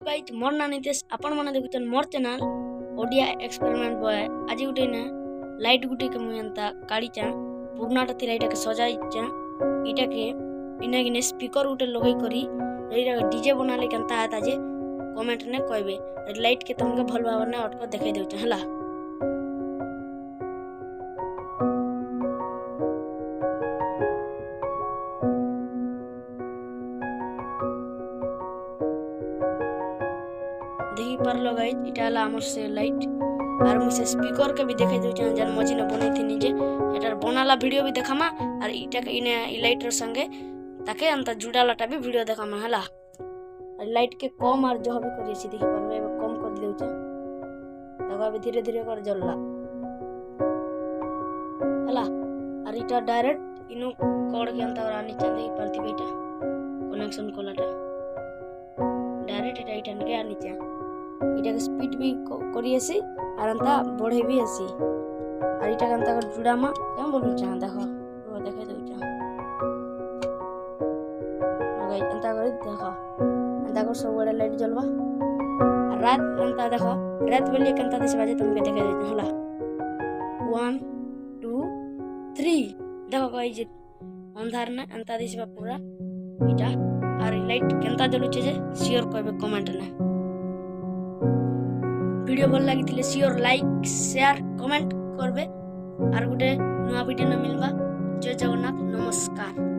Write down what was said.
Guys मोर ना नितेश आपण माने देखुछन मोर चैनल ओडिया एक्सपेरिमेंट बॉय आज गुटे ने लाइट गुटे के मुयंता काडी चा पुरनाटा थी लाइट के सजाई चा इटा के इना गिने स्पीकर गुटे लगई करी एरा डीजे बनाले केनता आता जे कमेंट ने कहबे लाइट के तुमके भल भाव ने अटक देखाई देउछ हला देखि पारलो गाइज इटा हला हमर से लाइट और मुझे स्पीकर के भी देखाई देउछ जन मजी ने बनै थी निजे एटार बनाला वीडियो भी देखामा और इटा के इने इ लाइटर संगे ताके अंत जुडालाटा भी वीडियो देखामा हला और लाइट के कम और जो भी करी छी देखि पारबे कम कर देउछ तगा भी धीरे धीरे कर जलला हला और इटा डायरेक्ट इनु कोड के अंत और आनी चांदी परती बेटा कनेक्शन कोलाटा डायरेक्ट एटा इटा के आनी चा इटा के स्पीड भी करी आसी और अंता बढ़े भी आसी और इटा के अंता कर जुडामा केम बोलु चा देखो रो देखाई देउ चा गाइस अंता कर देखो अंता कर सब बड़े लाइट जलवा और रात अंता देखो रात बेले कंता दिस बाजे तुमके देखाई देउ होला 1 2 3 देखो गाइस अंधार ने अंता दिस बा पूरा इटा और लाइट केनता जलु छे जे शेयर करबे कमेंट ने वीडियो भल लागी थिले शेयर लाइक शेयर कमेंट करबे और गुटे नया वीडियो न मिलबा जय जगन्नाथ नमस्कार।